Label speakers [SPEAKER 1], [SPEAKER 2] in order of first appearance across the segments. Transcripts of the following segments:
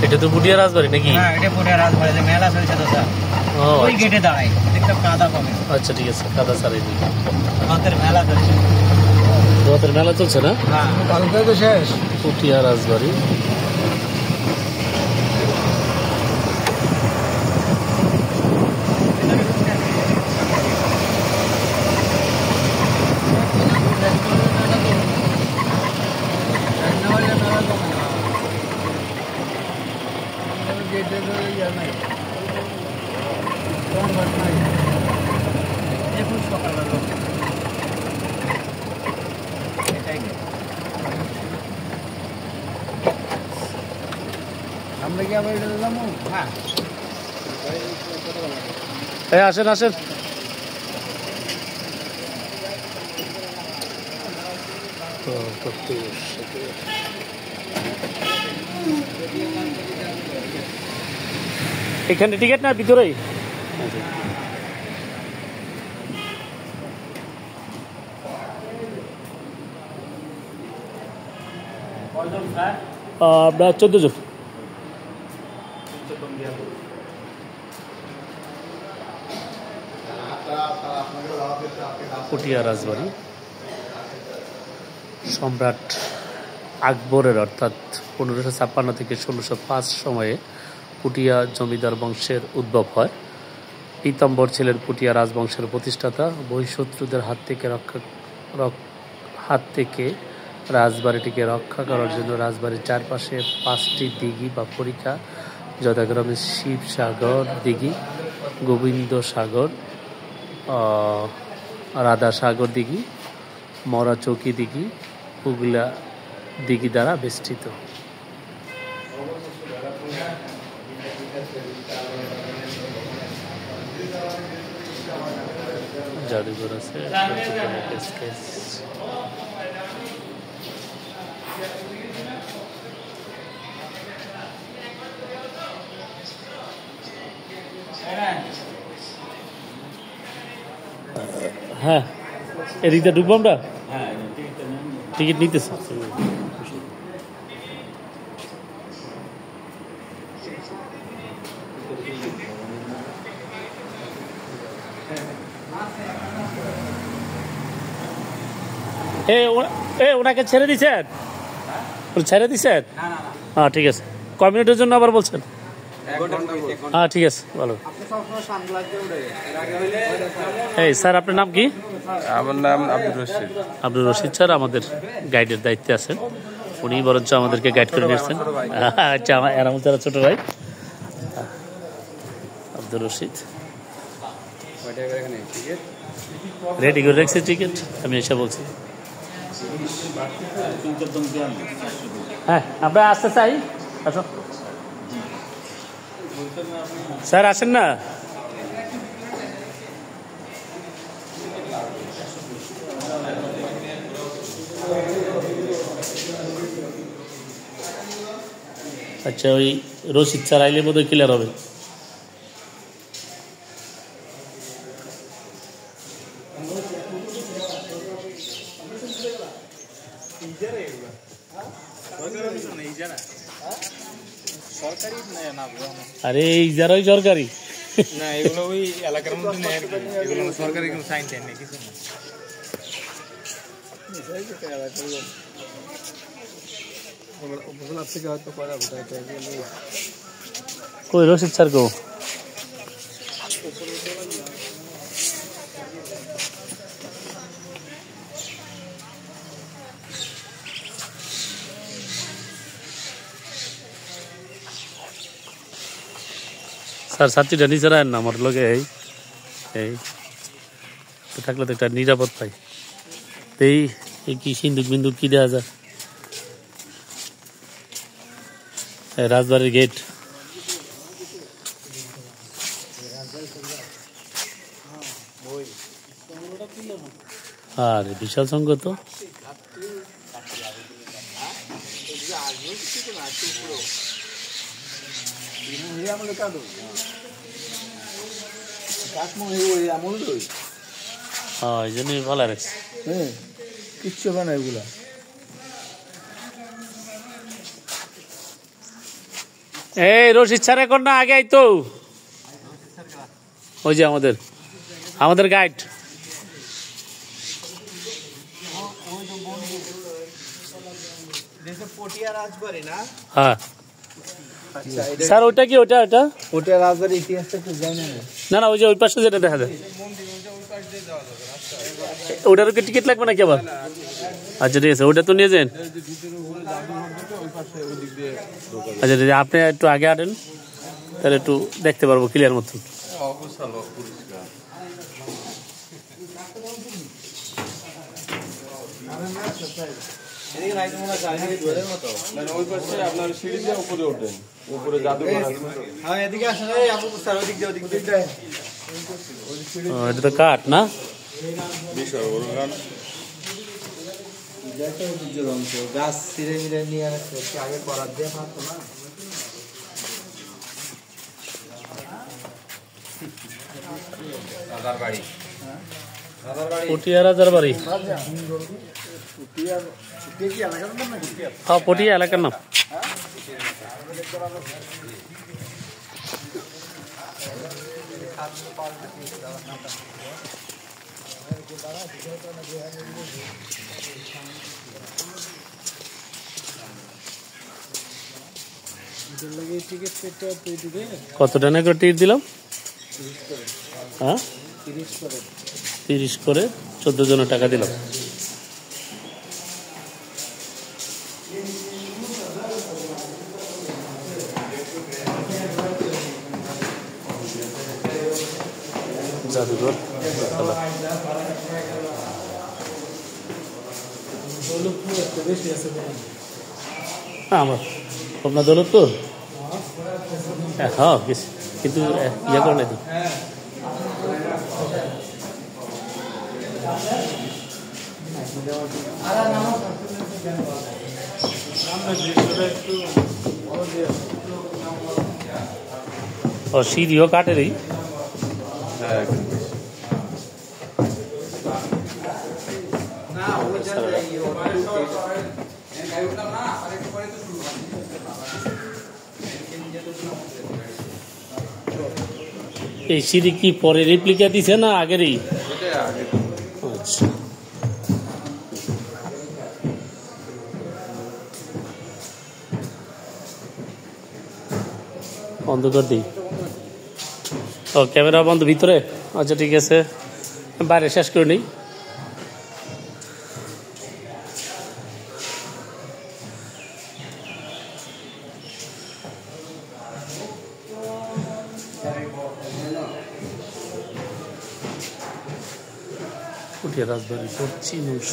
[SPEAKER 1] এটা তো পুটিয়া রাজবাড়ি নাকি?
[SPEAKER 2] হ্যাঁ, এটা পুটিয়া রাজবাড়ি, যে মেলা চলছে তো স্যার, ওই গেটে দাঁড়াই, দেখতে কাদা কমে।
[SPEAKER 1] আচ্ছা ঠিক আছে, কাদা ছাড়াই দিই।
[SPEAKER 2] আমাদের মেলা চলছে,
[SPEAKER 1] তোমাদের মেলা চলছে না?
[SPEAKER 2] হ্যাঁ, কালকে তো শেষ।
[SPEAKER 1] পুটিয়া রাজবাড়ি।
[SPEAKER 2] আমরা কি আবার এটা দিলাম? হ্যাঁ,
[SPEAKER 1] আসেন আসেন। এখানে টিকিট না ভিতরেই? আমরা 14 জন। পুটিয়া রাজবাড়ি সম্রাট আকবরের অর্থাৎ 1556 থেকে 1605 সময়ে পুটিয়া জমিদার বংশের উদ্ভব হয়। পীতাম্বর ছিলেন পুটিয়া রাজবংশের প্রতিষ্ঠাতা। বহিঃশত্রুদের হাত থেকে রাজবাড়িটিকে রক্ষা করার জন্য রাজবাড়ির চারপাশে 5টি দিঘি বা পরিখা, যথাক্রমে শিবসাগর দিঘি, গোবিন্দ সাগর, রাধা সাগর দিঘি, মরাচৌকি দিঘি, হুগলা দিঘি দ্বারা বেষ্টিত। জাদুঘর আছে। হ্যাঁ, এদিকটা ঢুকবো আমরা। টিকিট নিতেছি। ওনাকে ছেড়ে দিচ্ছেন? ছেড়ে দিচ্ছেন? হ্যাঁ ঠিক আছে। কয় মিনিটের জন্য আবার বলছেন? হ্যাঁ ঠিক আছে, ভালো। এই স্যার, আপনার নাম কি?
[SPEAKER 3] আমার নাম আব্দুর রশিদ।
[SPEAKER 1] আব্দুর রশিদ স্যার আমাদের গাইডের দায়িত্বে আছেন। উনি বরঞ্চ আমাদেরকে গাইড করে নিয়েছেন। আচ্ছা, আমার এরামুল স্যার ছোট ভাই আব্দুর রশিদ। রেডি করে রাখছি টিকিট, আমি এসে বলছি। হ্যাঁ, আমরা আসতে চাই। আসো স্যার, আসেন না। আচ্ছা, ওই রশিদ স্যার আইলে বোধহয় ক্লিয়ার হবে। আরে ইজারাই সরকারি
[SPEAKER 2] না, এগুলো ওই এলাকার মধ্যে নেই, এগুলো সরকারি কোনো সাইন টাইন নেই, কিছু না।
[SPEAKER 1] কই রশিদ স্যার গো? স্যার, ছাত্রীটা নিচে রাখেন না আমার লগে। এই থাকলে তো একটা নিরাপদ পাই। এই কি সিন্দুক বিন্দুক কি দেওয়া যায়? রাজবাড়ির গেট। আরে বিশাল সংঘ তো। হ্যাঁ, এই জন্যই ভালো রাখছে।
[SPEAKER 2] হ্যাঁ, কিচ্ছু হবে না এগুলা।
[SPEAKER 1] এই রশিদ স্যার এখন না আগে আইতো ওই যে আমাদের গাইড হ্যাঁ স্যার ওইটা কি ওটা
[SPEAKER 2] রাজবাড়ির ইতিহাসটা একটু জানি না।
[SPEAKER 1] না ওই যে ওই পাশে যেটা দেখা যায় ওটারও কি টিকিট লাগবে নাকি আবার? আচ্ছা ঠিক আছে ওটা তো নিয়ে যান। আচ্ছা যদি আপনি একটু আগে আটেন তাহলে একটু দেখতে পারবো ক্লিয়ার মতন। এটা তো কাঠ না
[SPEAKER 2] গাছ ছিঁড়ে মিড়ে নিয়ে আগে করার দিয়ে পারতো না।
[SPEAKER 1] পটিয়া রাজার বাড়ি হ্যাঁ পটিয়া এলাকার নাম। কত টাকা করে টিকিট দিলাম? হ্যাঁ 30 করে 14 জনের টাকা দিলাম। জাদুঘর আমার আপনার দৌলতপুর হ্যাঁ কিন্তু ইয়ে করে নাই ও সিঁড়িও কাটেরই এই সিঁড়ি কি পরে রেপ্লিকা দিছে না আগেরই? আচ্ছা বন্ধ করে দিই। ও ক্যামেরা বন্ধ ভিতরে? আচ্ছা ঠিক আছে বাইরে শেষ করে নিই। পুটিয়া রাজবাড়ি পশ্চিম অংশ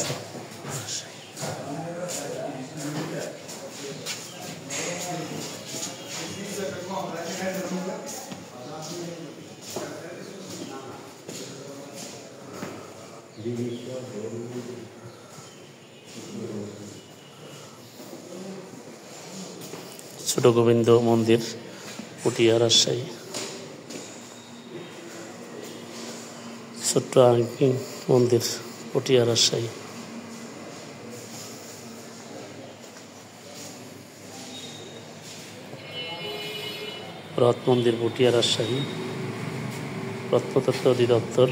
[SPEAKER 1] ছোট গোবিন্দ মন্দির পুটিয়া রাজশাহী। ছোট্ট আংটি মন্দির পুটিয়া রাজশাহী। রথ মন্দির পুটিয়া রাজশাহী। প্রত্নতত্ত্ব অধিদপ্তর।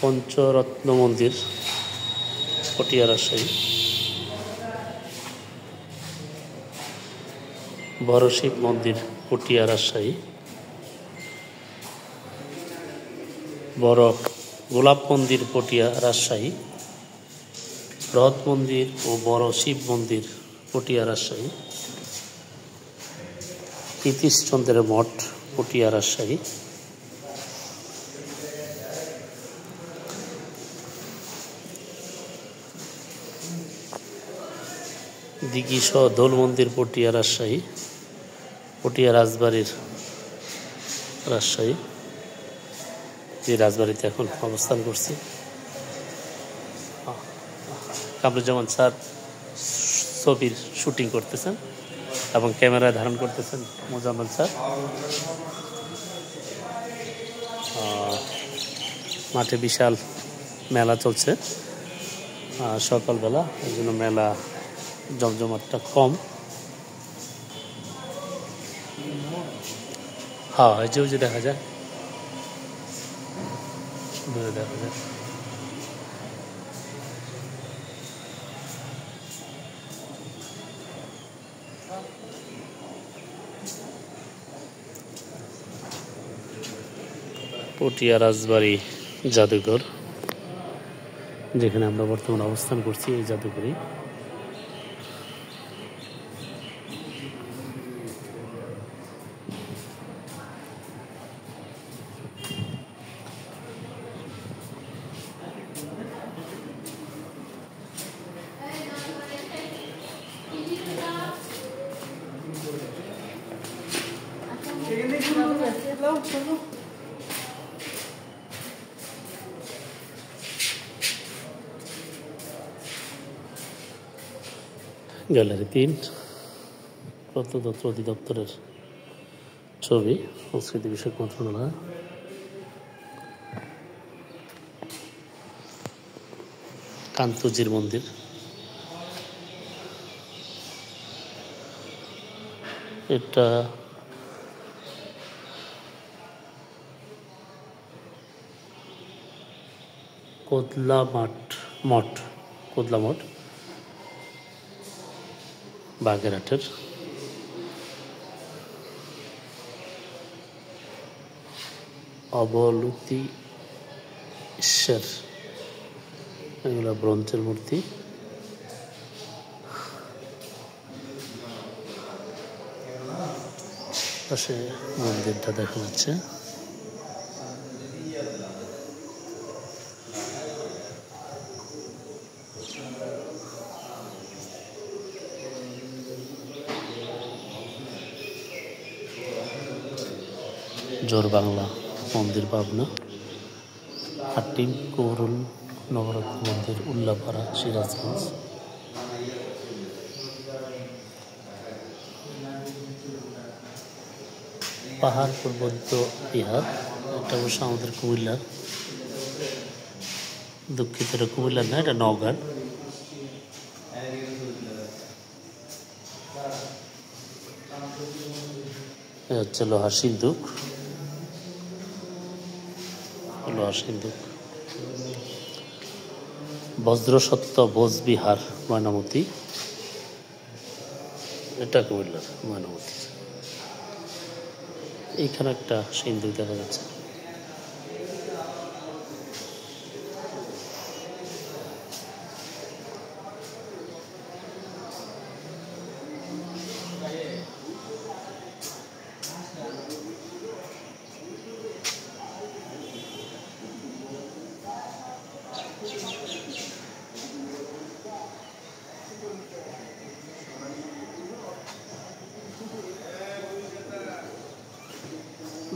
[SPEAKER 1] পঞ্চরত্ন মন্দির পুটিয়া রাজশাহী। বড় শিব মন্দির পুটিয়া রাজশাহী। বড় গোলাপ মন্দির পুটিয়া রাজশাহী। বৃহৎ মন্দির ও বড় শিব মন্দির পুটিয়া রাজশাহী। তিতিশচন্দ্রের মঠ পুটিয়া রাজশাহী। দিঘিসহ দোল মন্দির পুটিয়া রাজশাহী। পুটিয়া রাজবাড়ির রাজশাহী, যে রাজবাড়িতে এখন অবস্থান করছি। কামরুজ্জামান স্যার ছবির শুটিং করতেছেন এবং ক্যামেরায় ধারণ করতেছেন মোজাম্মেল স্যার। মাঠে বিশাল মেলা চলছে, সকালবেলা, এই জন্য মেলা জমজমাটটা কম। হ্যাঁ, এই যে দেখা যায়, দেখা যায়। পটিয়া রাজবাড়ি জাদুঘর, যেখানে আমরা বর্তমানে অবস্থান করছি, এই জাদুঘরে। গ্যালারি 3, প্রত্নতত্ত্ব অধিদপ্তরের ছবি, সংস্কৃতি বিষয়ক মন্ত্রণালয়। কান্তজির মন্দির, এটা কোদলা মঠ বাগেরহাটের। অবলুতি ঈশ্বর, এগুলো ব্রোঞ্জের মূর্তি। পাশে মন্দিরটা দেখা যাচ্ছে। জোর বাংলা মন্দির পাবনা। হাটিম কৌরুল নবরত্ন মন্দির উল্লাপাড়া সিরাজগঞ্জ। পাহাড় পর্বত বিহার, এটা অবশ্য আমাদের কুমিল্লার, দুঃখিত এটা কুমিল্লার না, এটা নওগাঁ। হচ্ছে লোহার সিন্দুক, বজ্রসত্য ভোজবিহার ময়নামতি, এটা কুমিল্লার ময়নামতি। এইখানে একটা সিন্দুক দেখা যাচ্ছে।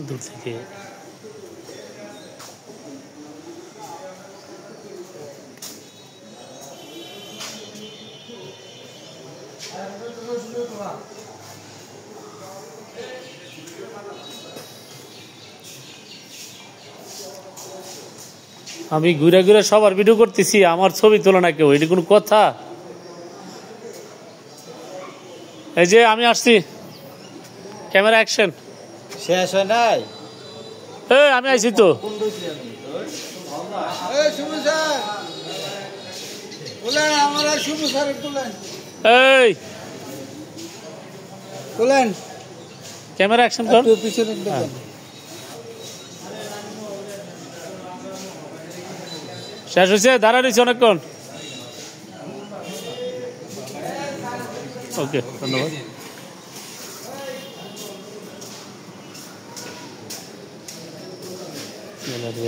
[SPEAKER 1] দূর থেকে আমি ঘুরে ঘুরে সবার ভিডিও করতেছি, আমার ছবি তোলে না কেউ, এটি কোনো কথা? এই যে আমি আসছি, ক্যামেরা অ্যাকশন।
[SPEAKER 2] শেষ হয় নাই,
[SPEAKER 1] আমি আইছি তো। এই ক্যামেরা অ্যাকশন কর। শেষ হয়েছে, দাঁড়া রয়েছে অনেকক্ষণ। ওকে, ধন্যবাদ। গ্যালারি